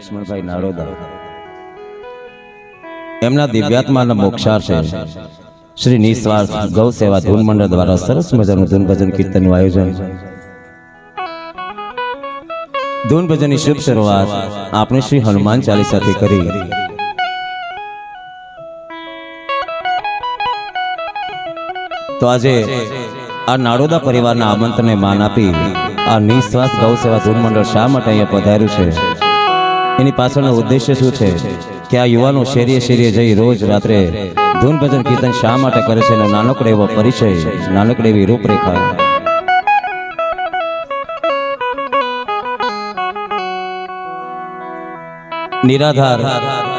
લક્ષ્મણભાઈ નારોદા એમના દિવ્યાત્માના મોક્ષાર્થે શ્રી નિસ્વાર્થ ગૌ સેવા ધૂન મંડળ દ્વારા સરસ મજાનું ધૂન ભજન કીર્તનનું આયોજન। ધૂન ભજનની શુભ શરૂઆત આપણે શ્રી હનુમાન ચાલીસાથી કરી। તો આજે આ નારોદા પરિવારના આમંત્રણને માન આપી આ નિસ્વાર્થ ગૌ સેવા ધૂન મંડળ શા માટે અહીંયા પધાર્યું છે, એની પાછળનો ઉદ્દેશ્ય શું છે કે આ યુવાનો શેરીએ શેરીએ જઈ રોજ રાત્રે ધૂન ભજન કીર્તન શા માટે કરે છે એનો નાનકડો એવો પરિચય, નાનકડી એવી રૂપરેખા। નિરાધાર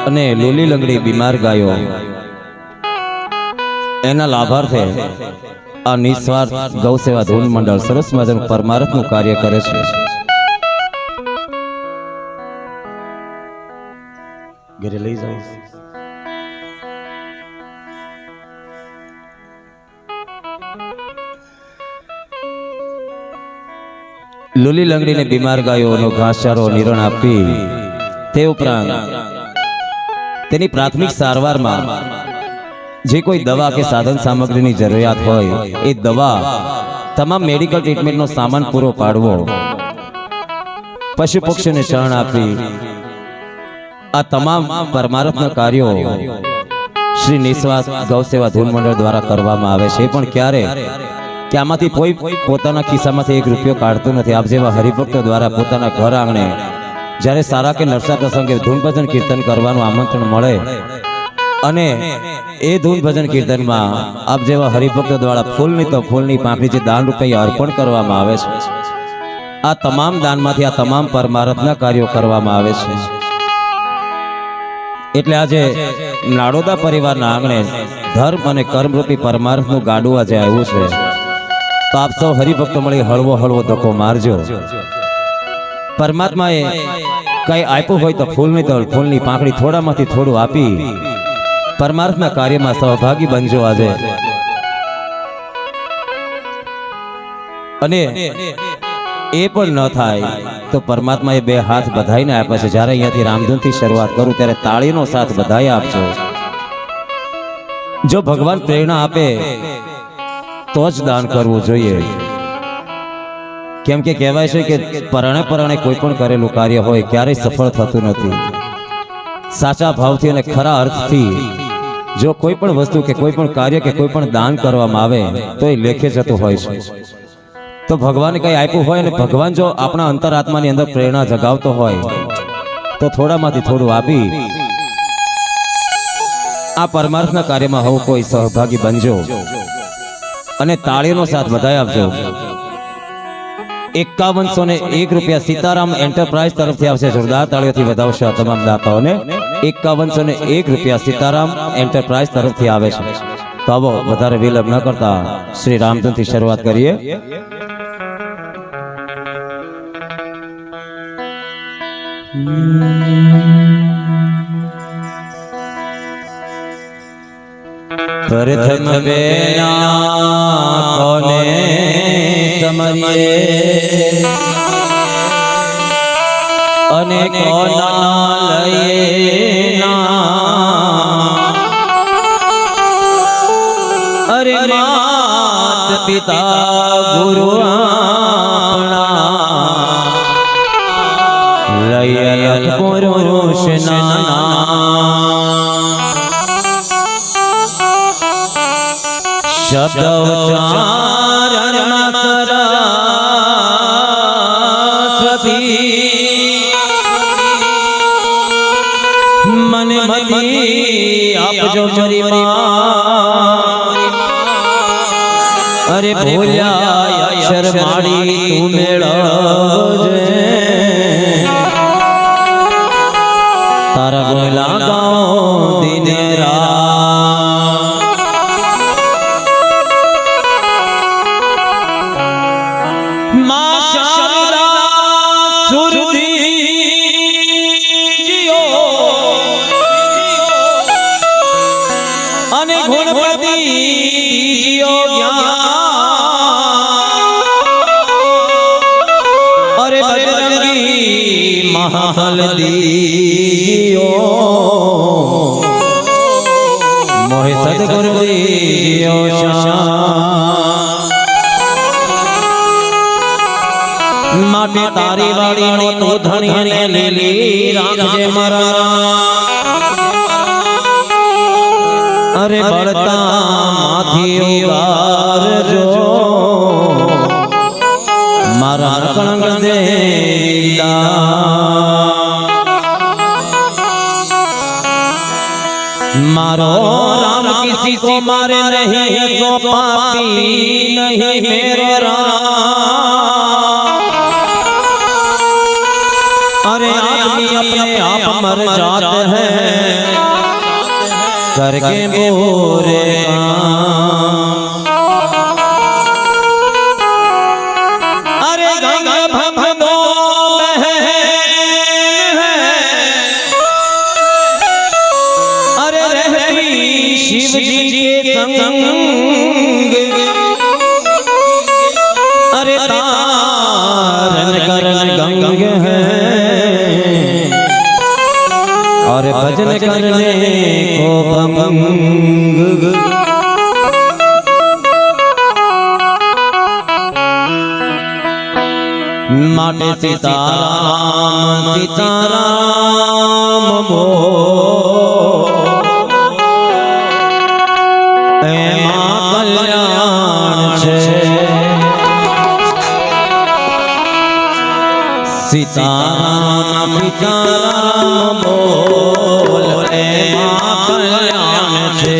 અને લોલી લંગડી બીમાર ગાયો એના લાભાર્થે આ નિસ્વાર્થ ગૌ સેવા ધૂન મંડળ સરસ મજાનું પરમાર્થનું કાર્ય કરે છે। ઘરે લઈ જાઓ। લોલી લંગડીને બીમાર ગાયોનો ઘાસચારો નિરણ આપી તે ઉપરાંત તેની પ્રાથમિક સારવારમાં જે કોઈ દવા કે સાધન સામગ્રીની જરૂરિયાત હોય એ દવા તમામ મેડિકલ ટ્રીટમેન્ટનો સામાન પૂરો પાડવો, પશુ પક્ષીને શરણ આપી આ તમામ પરમાર્થના કાર્યો શ્રી નિસ્વાર્થ ગૌ સેવા ધૂન મંડળ દ્વારા કરવામાં આવે છે। પણ ક્યારે કે આમાંથી કોઈ પોતાના ખિસ્સામાંથી 1 રૂપિયો કાઢતો નથી। આપ જેવા હરિભક્તો દ્વારા પોતાના ઘર આંગણે જ્યારે સારા કે નરસા પ્રસંગે ધૂન ભજન કીર્તન કરવાનું આમંત્રણ મળે અને એ ધૂન ભજન કીર્તનમાં આપ જેવા હરિભક્તો દ્વારા ફૂલની તો ફૂલની પાંખડી જે દાન રૂપે અર્પણ કરવામાં આવે છે, આ તમામ દાનમાંથી આ તમામ પરમાર્થના કાર્યો કરવામાં આવે છે। એટલે આજે નારોદા પરિવારના આંગણે ધર્મ અને કર્મરૂપી પરમાર્થનું ગાડું આજે આવ્યું છે। તો આપ સૌ હરિભક્તો મળી હળવો હળવો ધક્કો મારજો। પરમાત્માએ કઈ આપ્યું હોય તો ફૂલની તો ફૂલની પાંખડી થોડામાંથી થોડું આપી પરમાર્થના કાર્યમાં સહભાગી બનજો આજે। અને એ પણ ન થાય તો પરમાત્માએ 2 હાથ બધાઈને આપ્યા છે। જ્યારે અહીંયાથી રામધૂનથી શરૂઆત કરું ત્યારે તાળીનો સાથ બધાએ આપજો। જો ભગવાન પ્રેરણા આપે તો જ દાન કરવું જોઈએ, કેમ કે કહેવાય છે કે પરણે પરણે કોઈ પણ કરેલું કાર્ય હોય ક્યારેય સફળ થતું નથી। સાચા ભાવથી અને ખરા અર્થથી જો કોઈ પણ વસ્તુ કે કોઈ પણ કાર્ય કે કોઈ પણ દાન કરવામાં આવે તો એ લેખે જતું હોય છે। તો ભગવાને કઈ આપ્યું હોય અને ભગવાન જો આપણા અંતરાત્માની અંદર પ્રેરણા જગાવતો હોય તો થોડામાંથી થોડું આપી આ પરમાર્થના કાર્યમાં હું કોઈ સહભાગી બનજો અને તાળીનો સાથ બધાય આપજો। 5101 રૂપિયા સીતારામ એન્ટરપ્રાઇઝ તરફથી આવશે। જોરદાર તાળીઓથી વધાવશે આ તમામ દાતાઓને। 5101 રૂપિયા સીતારામ એન્ટરપ્રાઇઝ તરફથી આવે છે। તો આવો વધારે વિલંબ ન કરતા શ્રી રામધૂનથી શરૂઆત કરીએ। પ્રથમ બેના કોને સમયે અને કોના લઈએ ના, અરે માત પિતા ગુરુ આપણા લઈએ પુરુષ શબ્દ ઉચ્ચારણ સરસ્વતી મને મતી આપજો મરી અરે ભૂલ્યા અક્ષર માડી તું મેળવજે તારા બોલા ગાઓ દિન રાત માં શારદા સુરતી જીઓ અને ગુણપતિ જીઓ જ્ઞાન અરે બજરંગી મહાબલ દીયો મોહે સદગુરુ દીયો માટે તારી વાળી નો ધણી ને લીલી રાખજે મારા અરે બળતા માથી ઉગારજો મારા કળંગ દેલા मारो राम किसी को मारे नहीं तो पापी नहीं मेरे राम अरे आदमी अपने आप मर जाते हैं करके बुरे अरे गंगा भगदो शिव जी के संग अरे तारन करन गंग है और भजन करने को भंग माटे सीताराम सीताराम बोल सीताराम सीताराम बोल कल्याण छे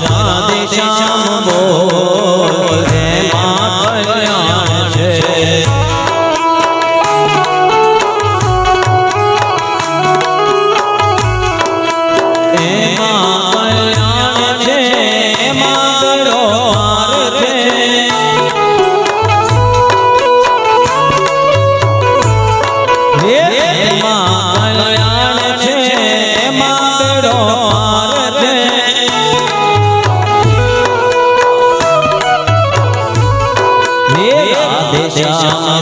राधे श्याम बोल कल्याण छे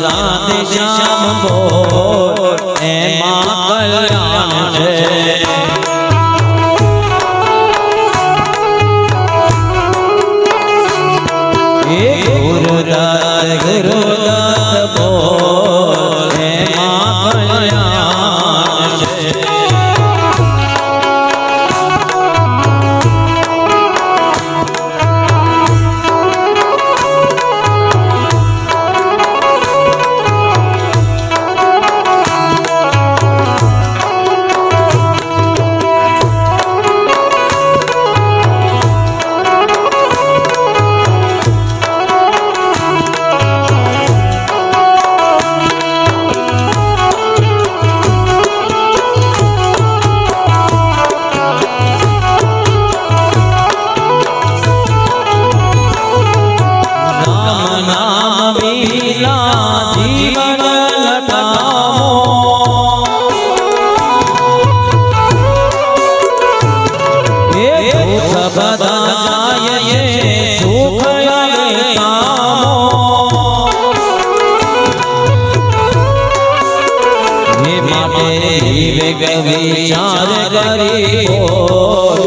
राधे श्याम बोल कल्याण छे गुरुदत्त बोल कल्याण छे विचार करी बोल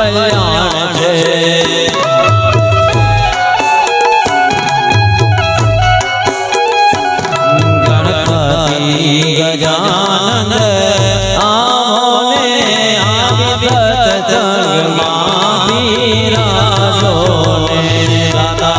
कल्याण छे गणपति गजानन आओ ने आवित संग महावीराजो ने सदा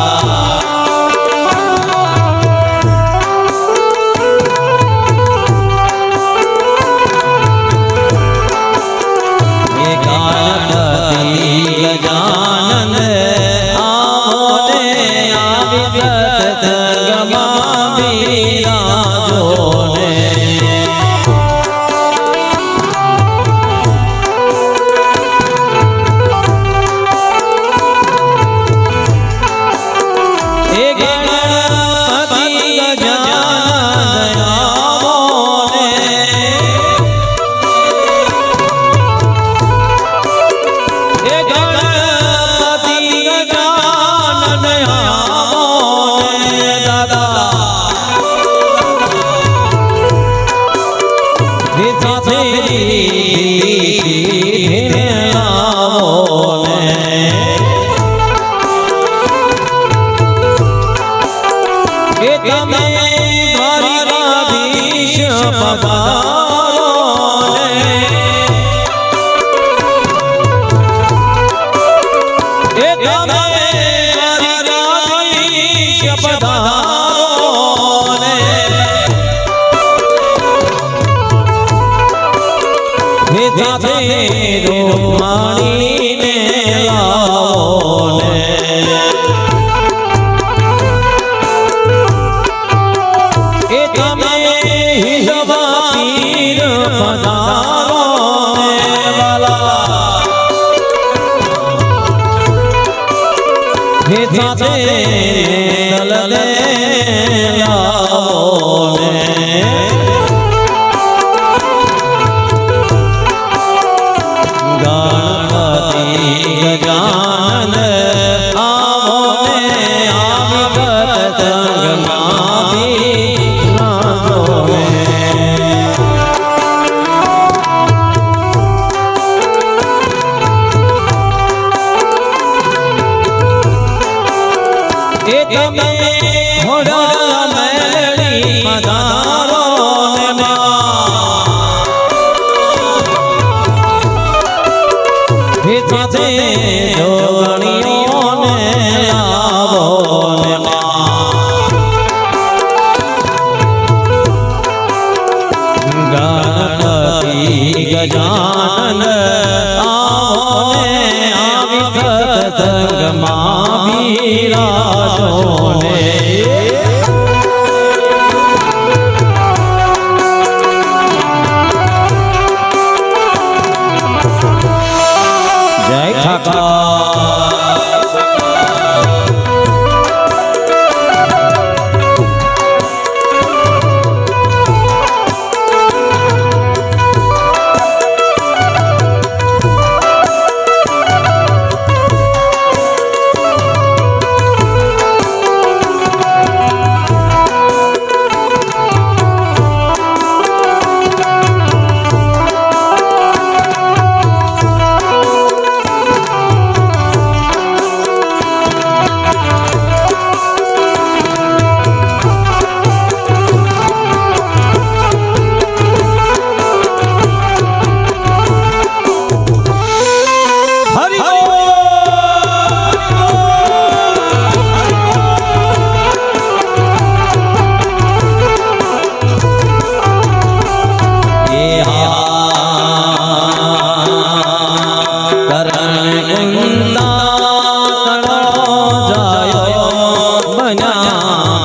રૂમાણીને લાવો ને એ તમે હિંદવા પીર પધારો ને વાલા હે સાથે દલદે લાવો ને ગજાનન આવો ને આવી સત્સંગમાં બિરાજો ને એ તમે ઘોડા મેલડી પધારો ને હે સાથે જોગણીઓને આવો ને ગણપતિ ગજાનન આવો ને આવી સત્સંગમાં બિરાજો ને જય ઠાકર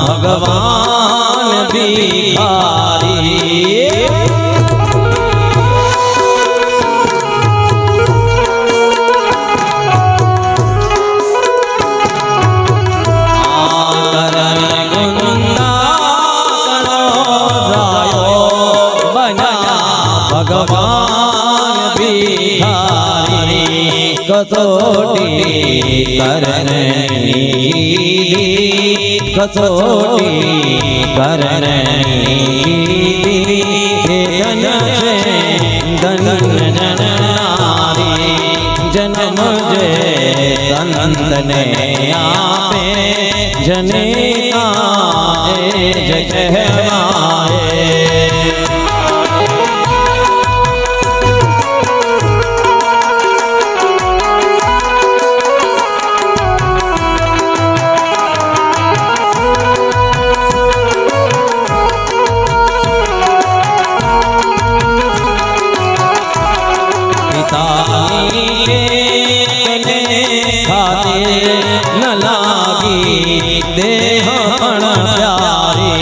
ભગવાન ભિખારી ભગવાન ભિખારી કસોટી કરને कसोटी करने धन से धन जननारी जन्म जे संत ने आपे जनेता जग कहवाए न लागी देह प्यारी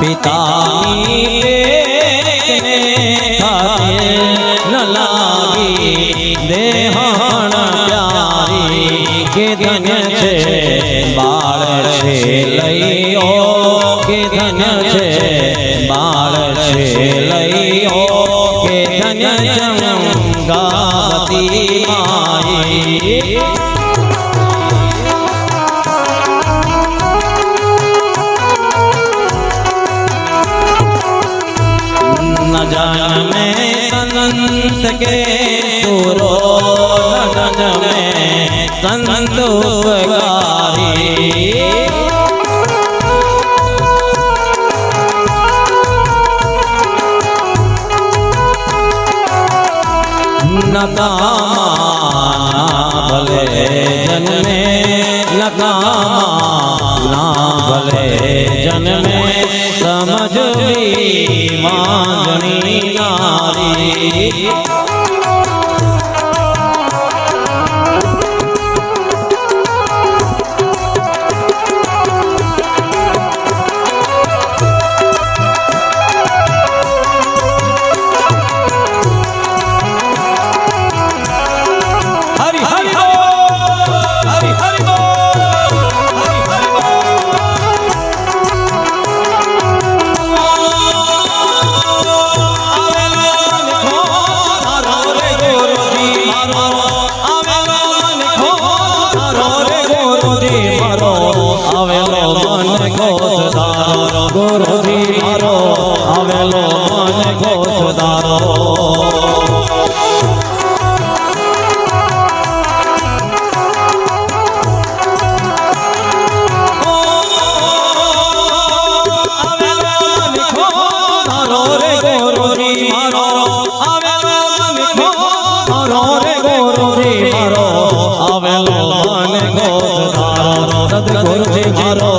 पिता न लागी देह प्यारी के धन छे बाळ छे लईओ के धन छे बाळ छे लईओ के धन जंगावती माई न जान में संत के सुरो न जान में संत उपकारी नकामा भले जन्मे नकामा भले जन्मे समझवी मांगणी नारी गुरुजी मारो आवेलो मन गोसदारो सदगुरुजी मारो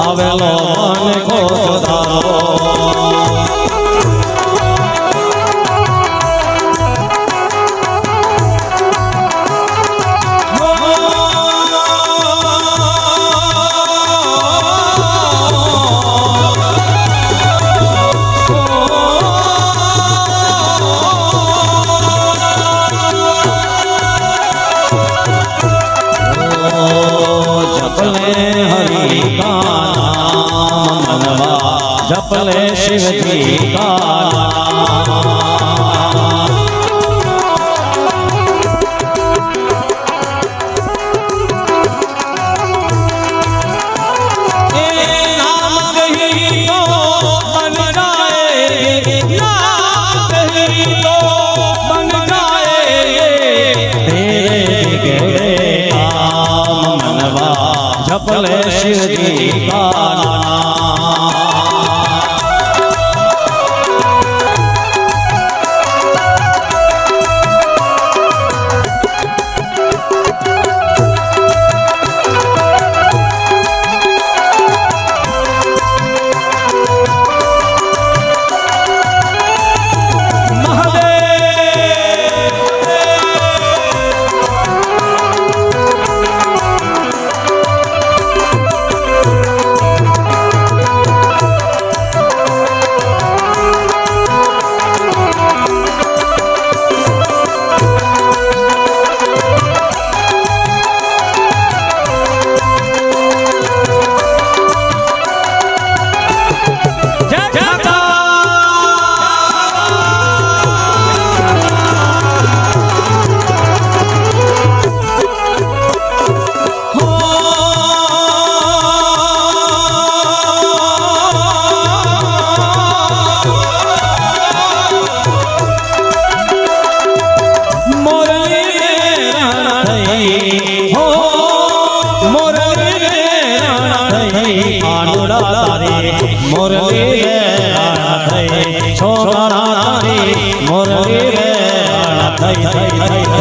आवेलो मन गोसदारो जपले शिव जी का नाम कही तो बन जाए नाम कही तो बन जाए तेरे नाम मनवा जपले शिव जी का मुरली रे थई छोरा रे मुरली रे थई थई थई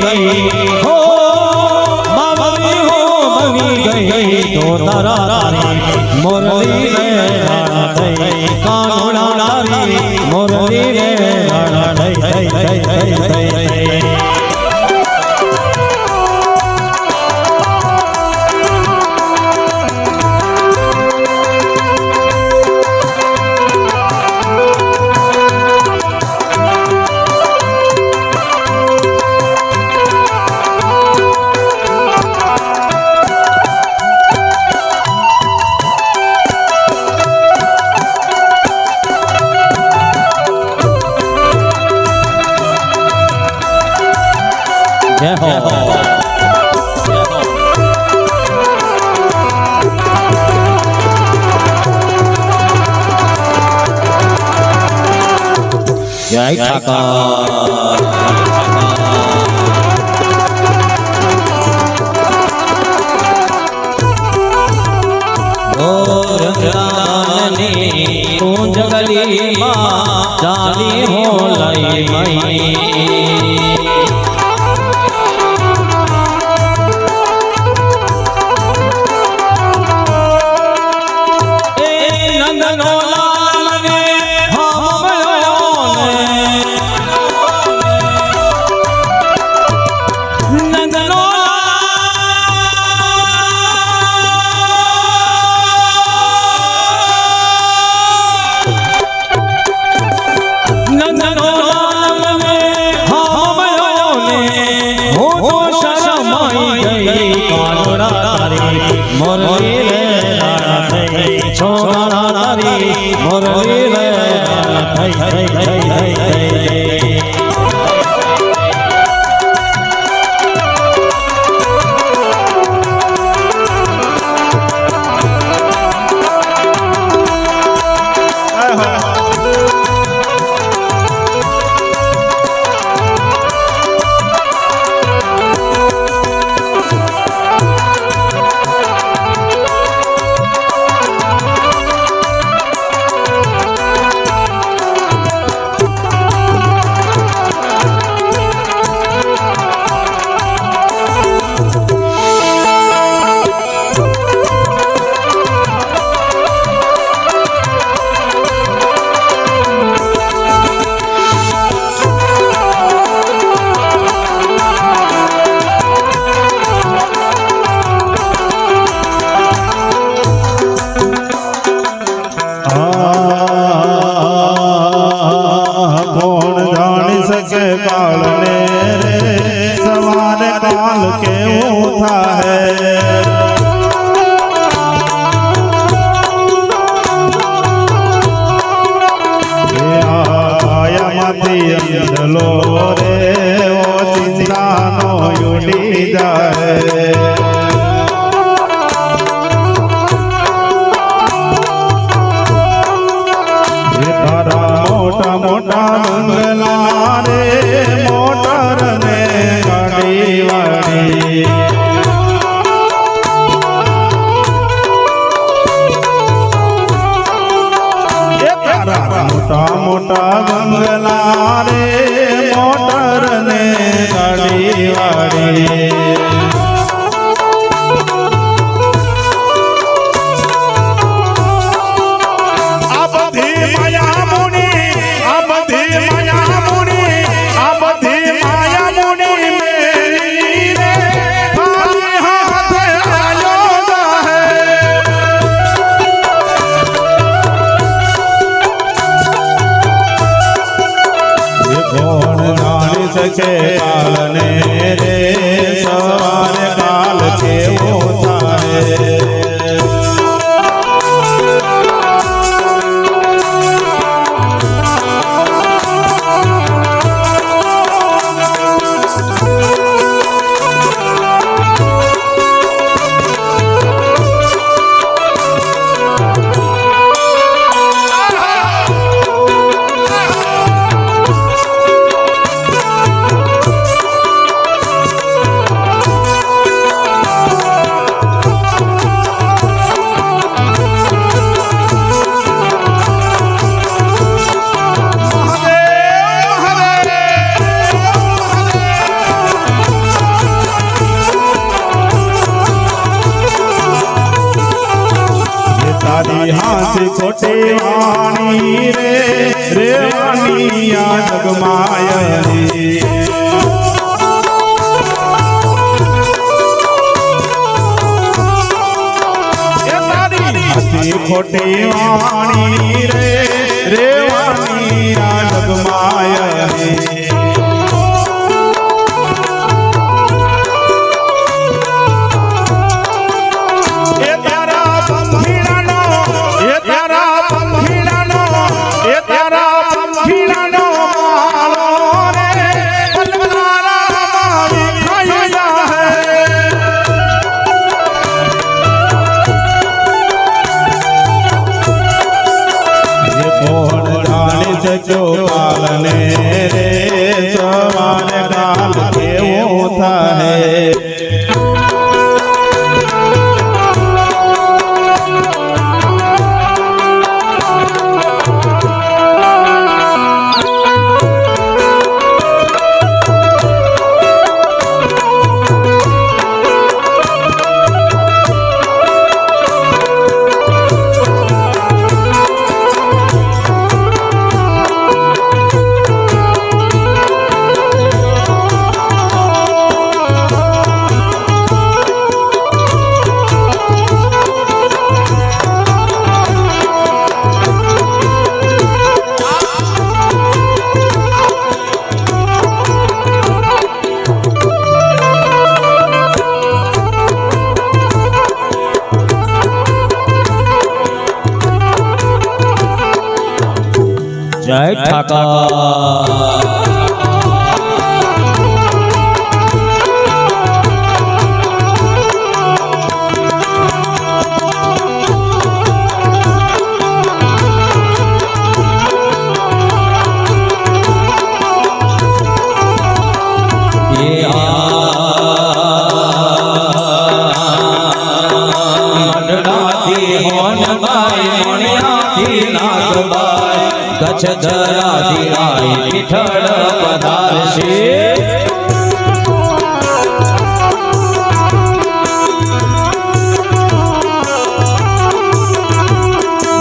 थई हो बाबी हो बनी गई तो तारी मुरली रे थई कानूना नारी मुरली रे थई थई थई थई જય હો જય ઠાકર તું જગલી માં ચાલી હો લઈ મઈ खोटे वाणी रे रेवानिया जगमायरी खोटे वाणी रे रेवानिया जगमायरी ખીલાનો માળો રે પલવારા માં શક્યો કાલને રે સવારે કાલ કેવું થાય જય ઠાકર કચ્છ ધરાથી આઈ પીઠળ પધારશે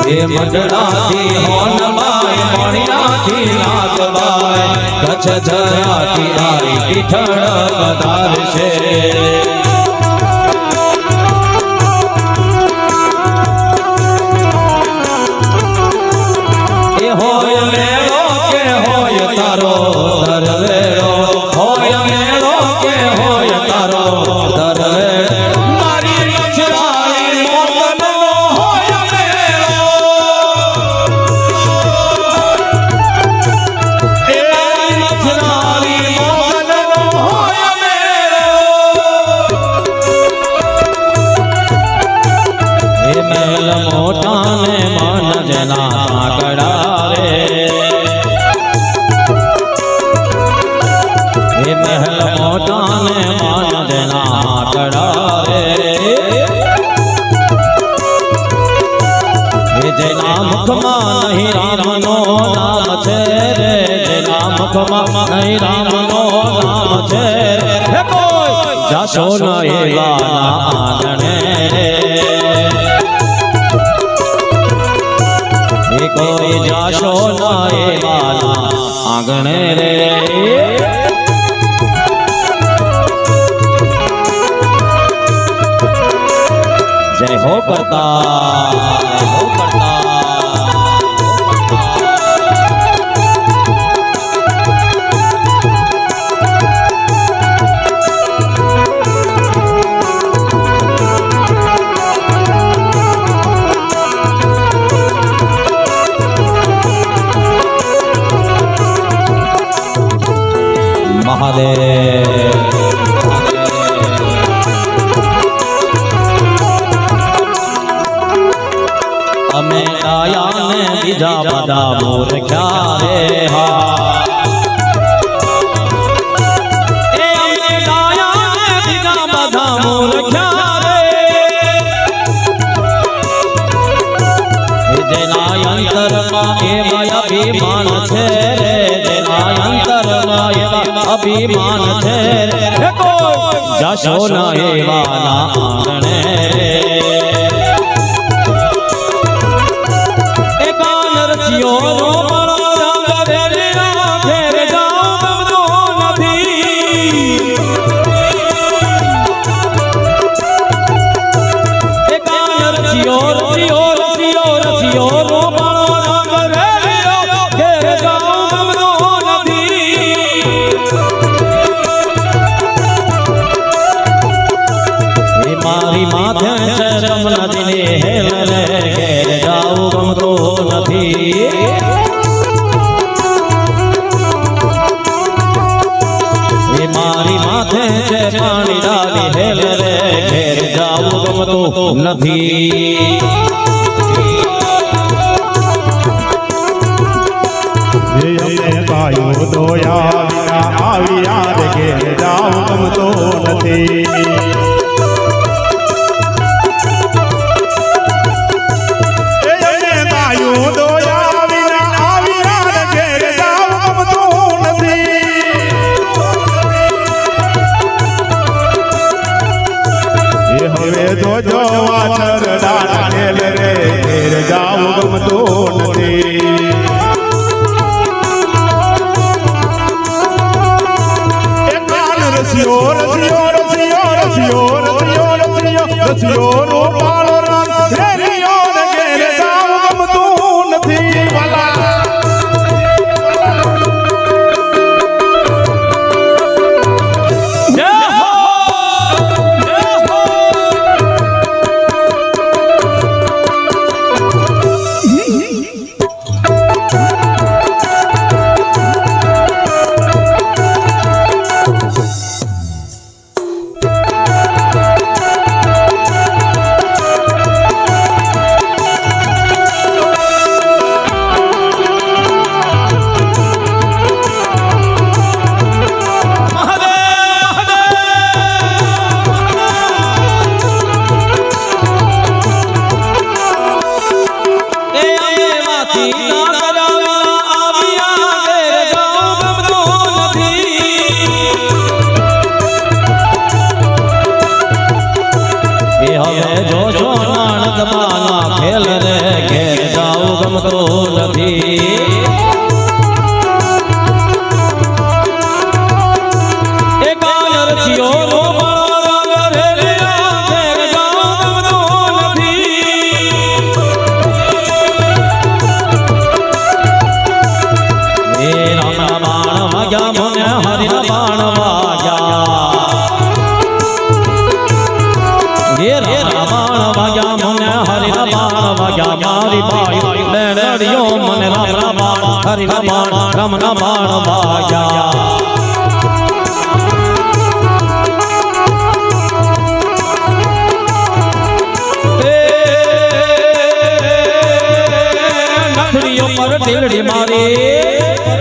એ મંડળાથી હોનબાઈ મણિયાથી નાગબાઈ કચ્છ ધરાથી આઈ પીઠળ પધારશે હોય મેળો કે હોય તારો દરવેરો હોય મેળો કે હોય તારો દરવેરો મારી લક્ષરાણી મોગલનો હોય મેળો એ લક્ષરાણી મોગલનો હોય મેળો એ મેલ મોટાને મન જેના સાંકડા મહેલ મોટાને માન દેના કડા રે જેના મુખમાં નહીં રામનો નામ છે રે જેના મુખમાં નહીં રામનો નામ છે રે કોઈ જાશો ન એવાના આંગણે રે કોઈ જાશો ન એવાના આંગણે રે जय हो प्रताप जय हो प्रताप महादेव અમે આયા ને બીજા બધા મૂર્ખ્યા રે હા એ અમે આયા ને બીજા બધા મૂર્ખ્યા રે જેના અંતરમાં એવા અભિમાન છે રે જેના અંતરમાં એવા અભિમાન છે રે કોઈ જશો ન એવાના આંગણે યો રો મારો રંગ વેલિયા ઘેર જાઉં ગમતો નથી એ કાયર રસિયો રો મારો રંગ વેલિયા ઘેર જાઉં ગમતો નથી એ મારી માથે શરમ નદીને હેલ રે ઘેર જાઉં ગમતો નથી મારી માથે છે પાણી ડાલી હેલ રે ઘેર જાવું ગમતો નથી રમવાના ખેલ રે ઘેર જાવું ગમતું નથી એ ગાય રચિયો નો માળો રંગ રેલિયા ઘેર જાવું ગમતું નથી એ રામના બાણ વાગ્યા મને હરિના બાણ વાગ્યા રામાણ વાગ્યા મને હરિના બાણ વાગ્યા મારી બાઈ લેડડિયો મને રામના બાણ હરિના બાણ રામના બાણ વાગ્યા નથડીઓ પર ઢીલડી મારી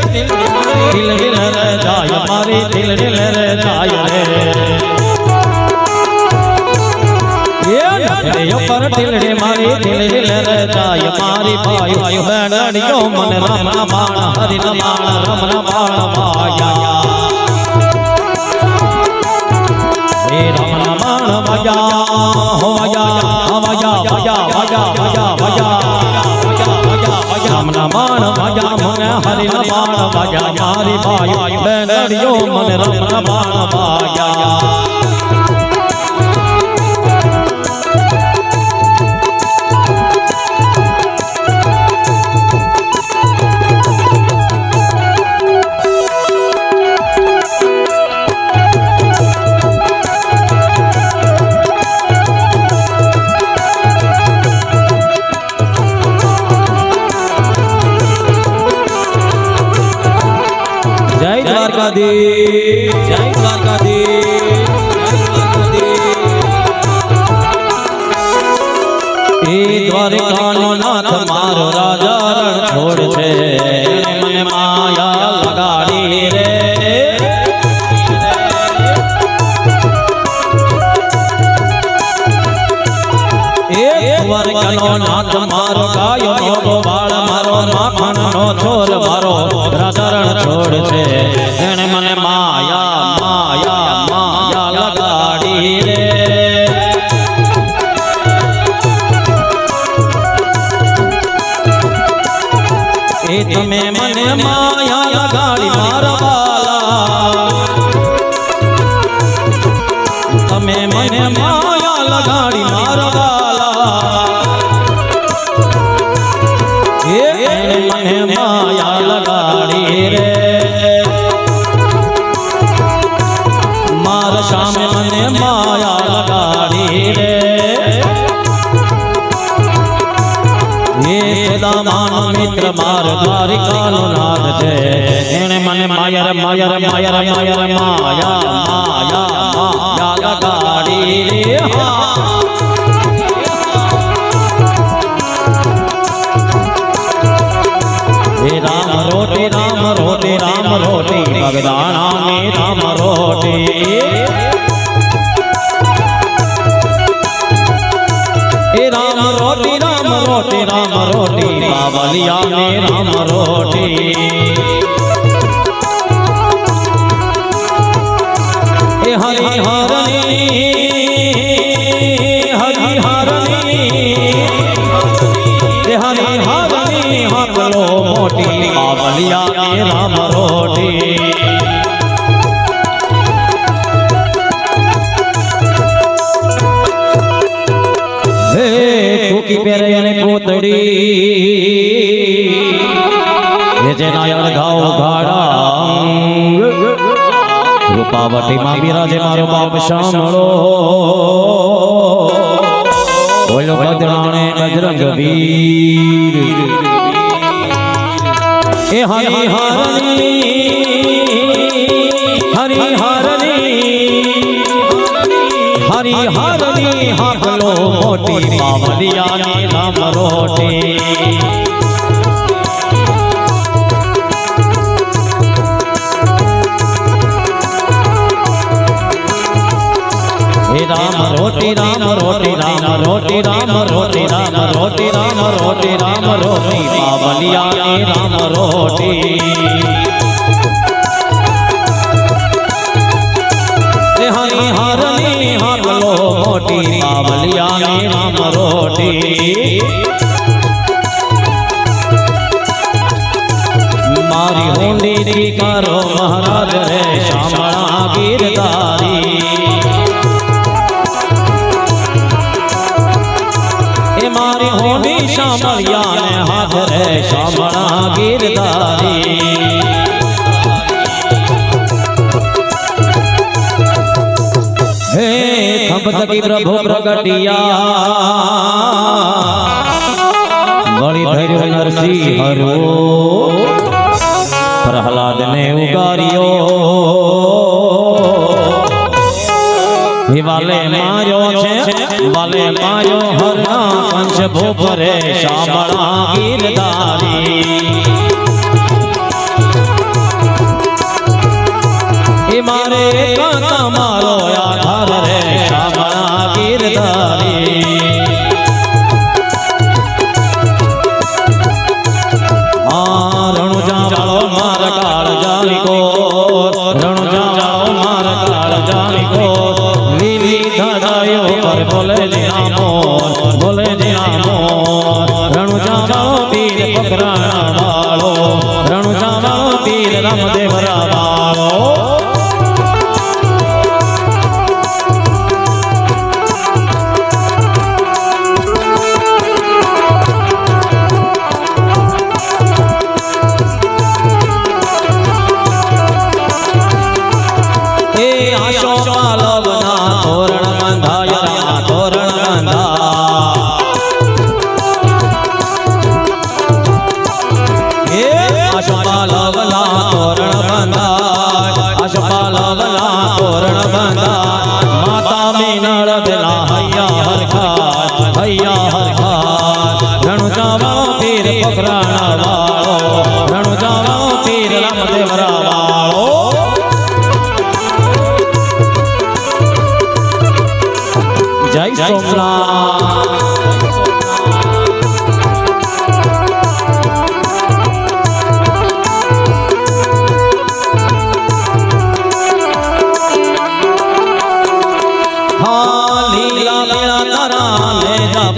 ઢીલડી રે જાય મારી ઢીલડી રે જાય રે પર ઢીલડી મારી ઢીલડી રે જાય મારી ભાઈ બેડડિયો મને રામના બાણ હરિના બાણ રામના બાણ વાગ્યા હે રામના બાણ વાગ્યા હો વાગ્યા વાગ્યા વાગ્યા વાગ્યા વાગ્યા રામના બાણ વાગ્યા મને હરિના બાણ વાગ્યા મારી ભાઈ બેડડિયો મને રામના બાણ વાગ્યા જય દ્વારકાધીશ જય દ્વારકાધીશ એ દ્વારકાનો નાથ મારો રાજા રણ છોડ છે મને માયા લગાડી રે એ દ્વારકાનો નાથ મારો ગાયો નો બાળ મારો માખણનો છોર મારો રાજા રણ છોડ છે એને મને માયા માયા માયા લગાડી રે એ તમે મને માયા લગાડી મારા બાલા તમે મને માયા લગાડી મારા બાલા એને મને માયા લગાડી રે મારા સામે મને માયા લગાડી રે દામાનો મિત્ર માર દ્વારિકાનો નાથ છે એને મને માયા માયા માયા માયા માયા માયા લગાડી રે હે રામ રોટી રામ રોટી રામ રોટી ભગદાણા ની રામ રોટી હે રામ રોટી રામ રોટી રામ રોટી બાવલિયા ને રામ રોટી હે હરિ હરની હરિ હરની હે હરિ હરની હકલો મોટી બાવલિયા ને રામ રોટી ટૂંકી પહેરે અને કોતડી એ જેના અડઘાઓ ઘાડા રૂપાવટીમાં બિરાજે મારો બાપ સાંભળો બોલો બદરાણે બજરંગ વીર એ હરિ હરની હરિ હરની હાકલો મોટી બાવલિયાની રામ રોટી રામ રોટી રામ રોટી રામ રોટી રામ રોટી રામ રોટી રામ રોટી રામ રોટી બાવલિયાની રામ રોટી હરિ હરની હાકલો મોટી બાવલિયાની રામ રોટી मारी होंडी थी करो महाराज रे शामळा गिरधारी ए मारी होंडी शामळिया ने हाथ रे शामळा गिरधारी हे थपथकी प्रभु प्रगटिया बड़ी धैर्य नरसिंह हरो प्रहलाद ने उगारियो वाले मार्यो छे वाले मार्यो हरना कंस भोपरे शामळा गिरधारी ए मारे कांता मारो आधार रे शामळा गिरधारी रणुजा वालो मार काल जानी को रणुजा वालो मार काल जानी को लीली धजायो पर बोले जिना मोर रणुजा वालो पीर पकड़ाना वालो रणुजा वालो पीर रामदेव वालो माता में नड़ दिला हैया हर खार रणुजा वालो पीर पकड़ाना वालो रणुजा वालो पीर रामदेव वालो जय सोमनाथ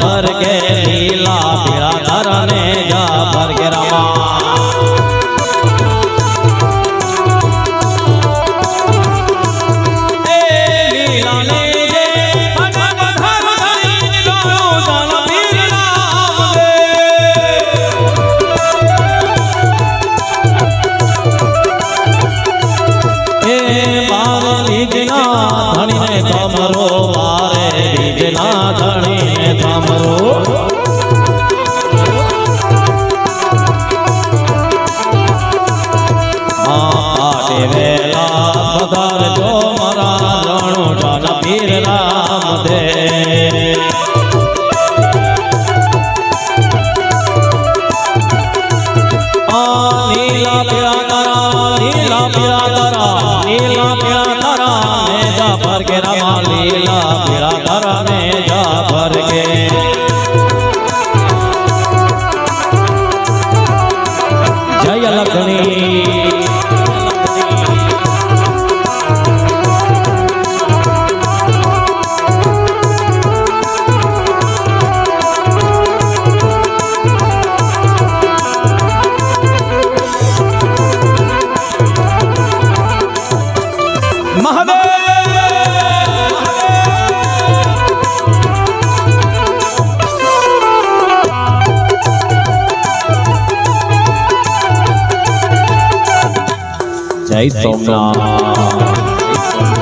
भर के लीला पीड़ा धरने जा भर के रमा लीला ने जे भगत धर धरी दोनों जन पीर नाम दे ए बार लीजना धनी ने तमरो बारे लीजना धनी वेला पधार जो मरा रणु जान पीर राम दे नीला पीड़ा तारा नीला पीड़ा तारा नीला पीड़ा तारा ने जा भर के रमा लीला पीड़ा तारा ने जा भर के जय लखनी जय सोमनाथ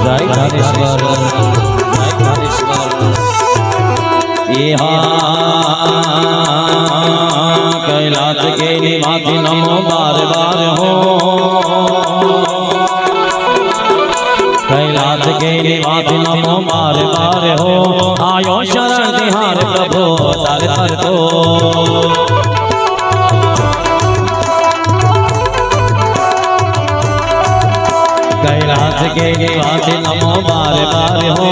जय धनेश्वर कैलाश के निवासी नमो बार बार हो कैलाश के निवासी नमो बार बार हो आयो शरण तिहार प्रभु तर तर तो कैलाश के निवासी नमो बार बार हो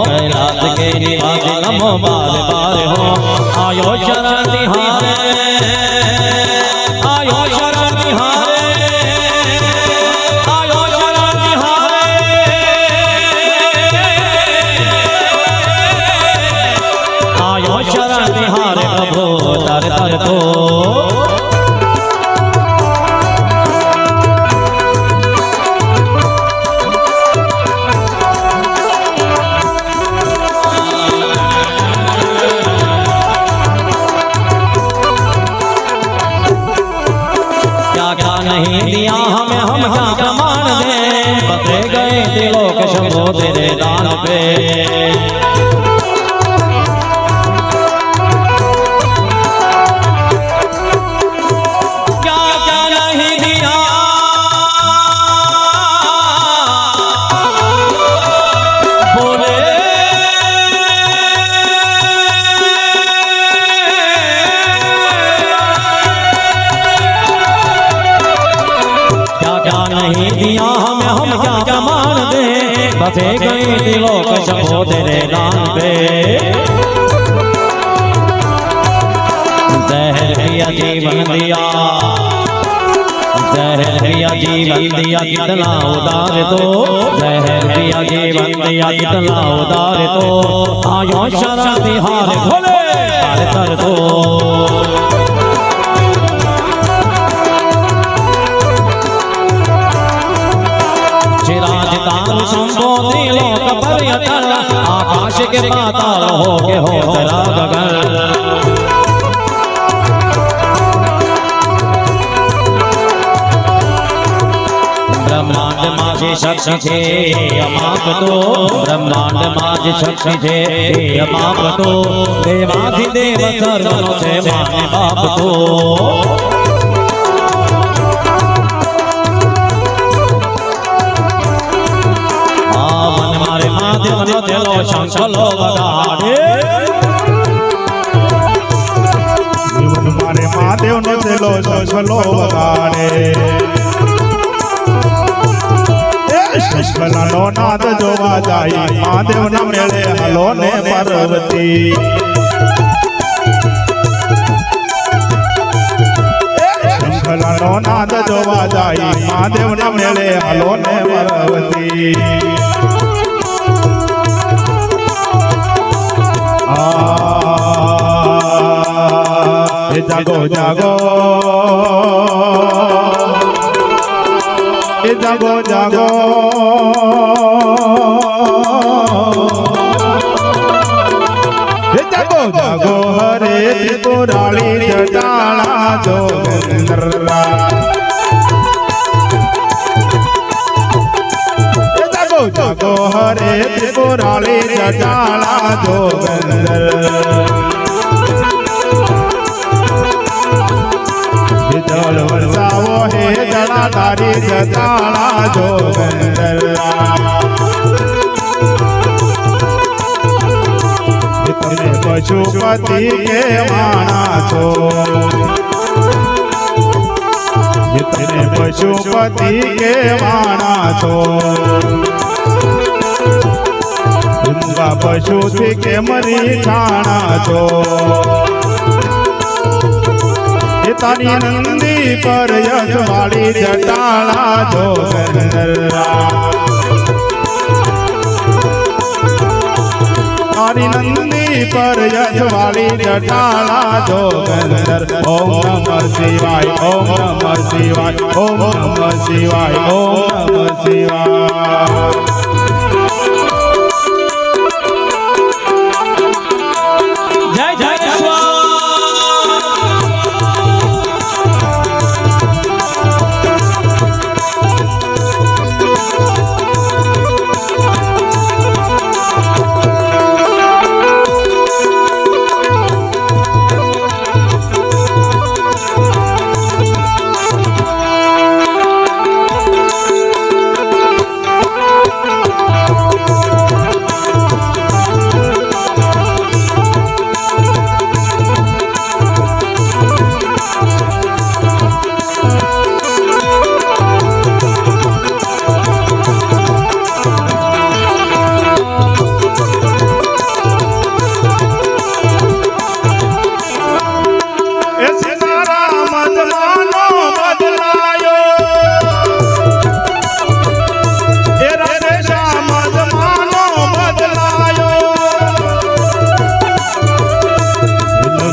कैलाश के निवासी नमो बार बार हो आयो शरण तिहारे आयो शरण तिहारे आयो शरण तिहारे आयो शरण तिहारे प्रभु नहीं दिया हमें हम क्या प्रमाण दे बसे गए दिलों के शंभो तेरे दान पे क्या क्या नहीं दिया बोले नहीं दिया हमें हम क्या प्रमाण दे बसे गए दिलों के शंभो तेरे दान पे जहर पिया जीवन दिया जहर पिया जीवन दिया कितना उदार तो जहर पिया जीवन दिया कितना उदार तो आयो शरारती हार भोले हार कर दो शंभो दिलों का पर्यटन आकाश के पाताल हो के हो तेरा गगन ब्रह्मांड माझे शक्ति छे अमाप तो ब्रह्मांड माझे शक्ति छे अमाप तो देवाधिदेव सर्वनो छे माने बाप तो महादेव तेलो शंखलो वगाड़े जीवन मारे महादेव नो तेलो शंखलो वगाड़े शंखला नो नाद जोवा जाई महादेव ना मेले हलो ने पार्वती शंखला नो नाद जोवा जाई महादेव ना मेले हलो ने पार्वती जागो जागो जागो जागो जागो जागो हरे त्रिपुरारी जटाला जोगेंद्रा जागो जागो हरे त्रिपुरारी जटाला जोगेंद्रा जल वर्षावो हे जलाधारी जटाला जोगेंद्रा इतने पशुपति के माना छो इतने पशुपति के माना छो गंगा पशु थी के मरी ठाणा छो तानी नंदी पर यशवाड़ी जटाला जोगेंद्रा तानी नंदी पर यशवाड़ी जटाला जोगेंद्र ओम नमः शिवाय ओम नमः शिवाय ओम नमः शिवाय ओम नमः शिवाय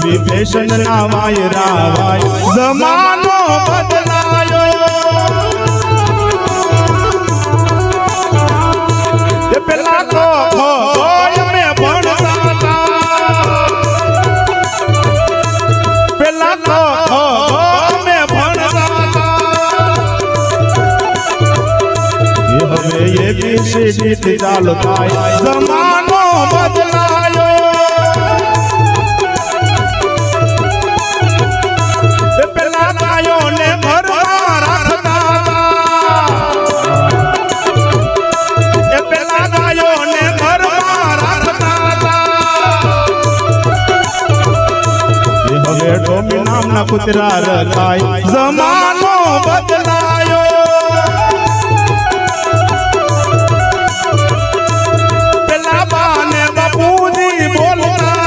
विभीषण नामाय रावाय जमानो बदलायो ये पेला तो होय में भणता था पेला तो होय में भणता था સીધી ચાલુ થાય જમાનો બદલાયો પેલા ગાયો ને ઘરમાં રાખતા હતા પેલા ગાયો ને ઘરમાં રાખતા હતા હવે ડોમી નામના કુતરા રખાય જમાનો બદલાયો પેલા બાને બાપુજી બોલતા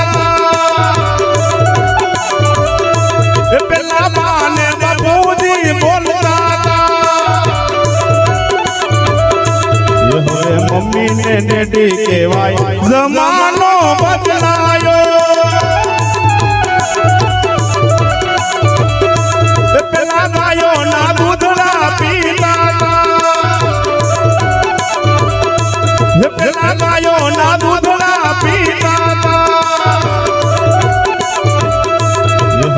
હતા પેલા બાને બાપુજી બોલતા હતા હવે મમ્મી ને ડેડી કહેવાય જમાનો બદલાયો પેલા ગાયો ના દૂધડા પીતા હતા પેલા ગાયો ના દૂધડા પીતા હતા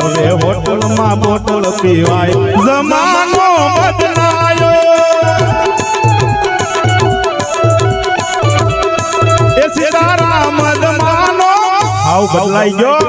હવે હોટલમાં બોટલ પીવાય જમાનો બદલાયો એ સીતારામ જમાનો આવ બદલાઈ ગયો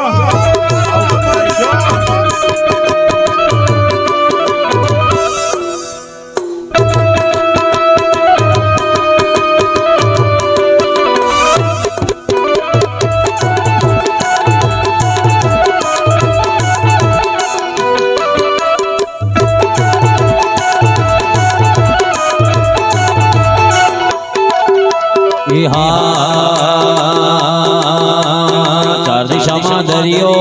ચાર દિશામાં દરિયો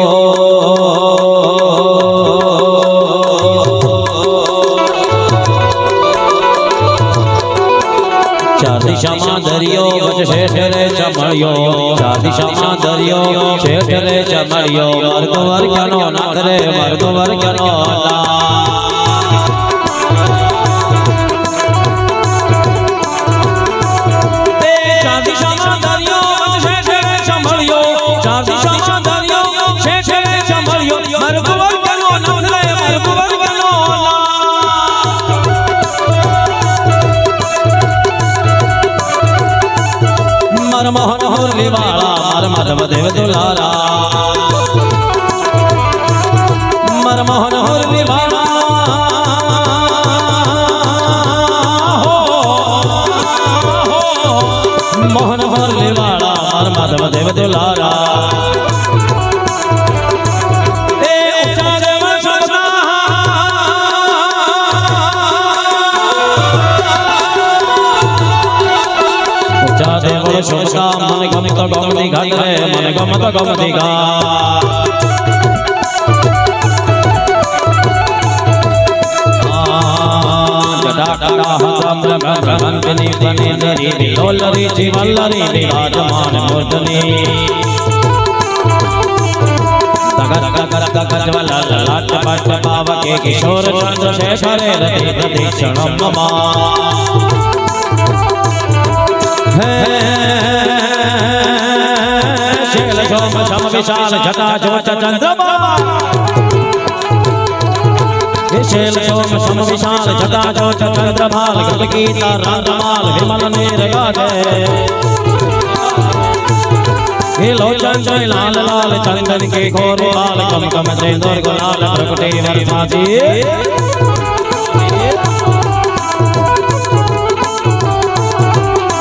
ચાર દિશામાં દરિયો વચ્ચે ઠેરે ચમળ્યો ચાર દિશામાં દરિયો છે ઠેરે ચમળ્યો વર્ગ વર્ગનો ના કરે વર્ગ વર્ગનો મોહન હોરલી વાળા માર માધવ દેવ દુલારા માર મોહન હોરલી વાળા મોહન હોરલી વાળા માર માધવ દેવ દુલારા શોભકા મને ગમતો ગમતી ઘાત રે મને ગમતો ગમતી ઘાત જટા ટકા હમ ભ્રમંતની બની નરી બિલોલરી જીવલરી બિરાજમાન મૂર્ધની તગત તગત તગત વલા લાટ પટ પાવકે કિશોર ચંદ્ર શેખરે રતિ પ્રદિક્ષણમ મમા શૈલ શોમ શમ વિશાલ જટા જોચ ચંદ્રમા શૈલ શોમ શમ વિશાલ જટા જોચ ચંદ્રમાલ ગીતા રાંગમાલ વિમલ નિરગાજે हे लोचन जय लाल लाल चंदन के घोर लाल कम कम सिंदूर गुलाल प्रगटे वरसाजी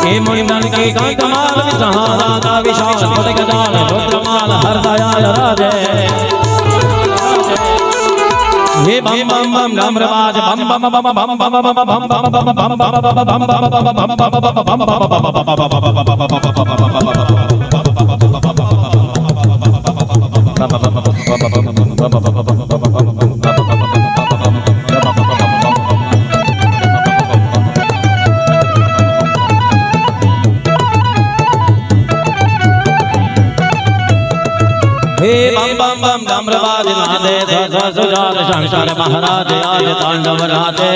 हे मुनिमन के गायकमाल विसहारादा विशाल पुर गजाल रुद्रमाल हरदयाल राजे हे बम बम बम डमरबाज बम बम बम बम बम बम बम बम बम हे बम बम बम डमरबाज नादे सुजाल शंकर महाराज आज तांडव नाचे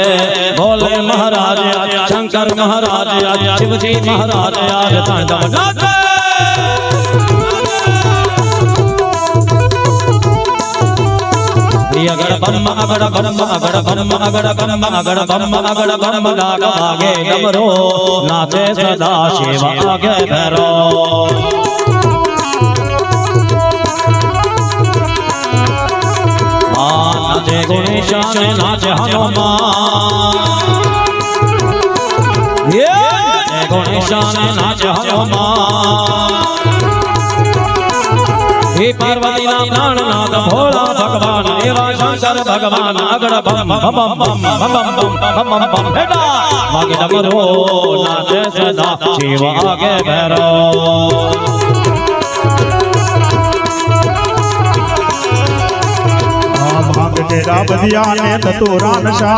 भोले महाराज आज शंकर महाराज आज शिवजी महाराज आज तांडव नाचे અગડ બમ અગડ બમ અગડ બમ અગડ બમ અગડ બમ અગડ બમ ડાક વાગે ડમરો નાચે સદા શિવ આગે ભેરો નાચે ગણેશાને નાચે હનુમાન નાચે ગણેશાને નાચે હનુમાન हे पार्वती ना प्राणनाथ भोला भगवान एवा शंकर भगवान अगड़ बम बम बम बम बम बम बम बेटा आगे डमरो नाचे सदा शिव आगे भैरो भाग तेरा बदिया ने तोरा नशा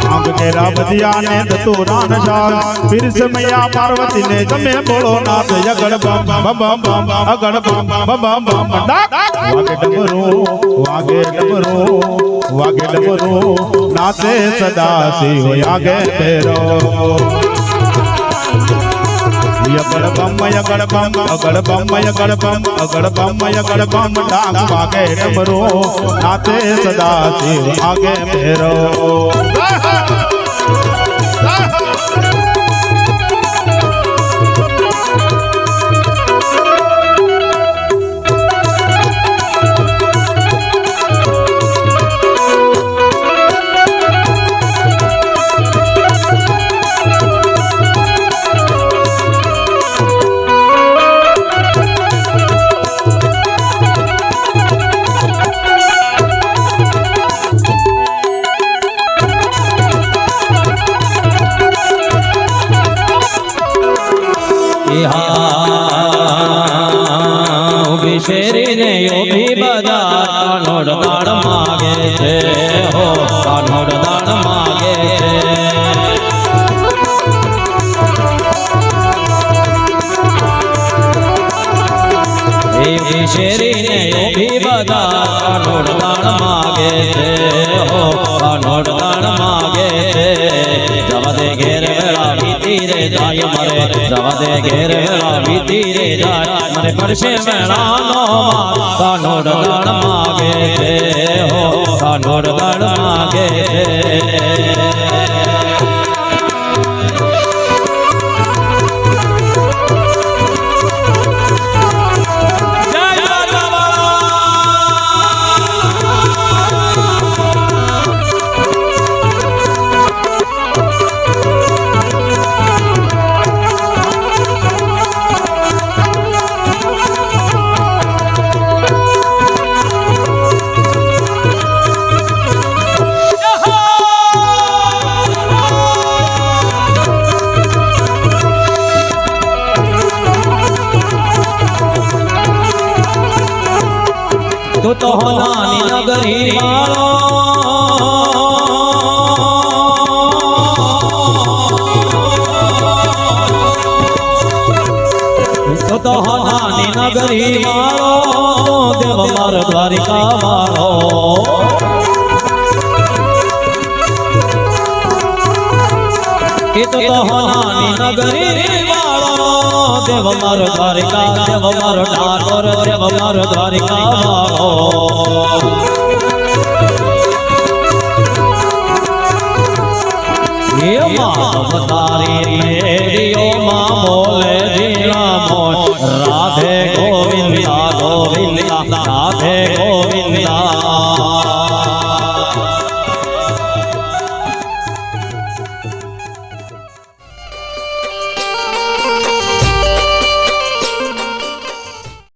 भाग तेरा बदिया ने तोरा नशा फिर से मैया पार्वती ने जमे बोलो नाथ अगड़ बम बम बम अगड़ बम बम बम वागे डमरू वागे डमरू वागे डमरू नाचे सदा शिव आगे भैरो अगड़ बम अगड़ बम अगड़ बम अगड़ बम अगड़ बम अगड़ बम डांग वागे डमरू नाचे सदा शिव आगे भैरो शेरी ने यो भी बजा कानोड़ दाड़ मागे थे हो कानोड़ दाड़ मागे थे शेरी ने यो भी बजा कानोड़ दाड़ मागे थे हो कानोड़ दाड़ मागे थे जवा दे घेर वेला बीती रे जाय मरे जवा दे घेर वेला बीती रे जाय मरे परशे वेला नो कानोड़ दाड़ मागे थे हो कानोड़ दाड़ मागे थे तू तो नानी नगरी वालो तू तो नानी नगरी वालो देव मार द्वारिका वालो तो नानी नगरी वालो देव मार द्वारिका देव मार ठाकुर देव मार द्वारिका वालो ये माधव तारी मेरियो माँ बोले जीना मोर राधे गोविंदा गोविंदा राधे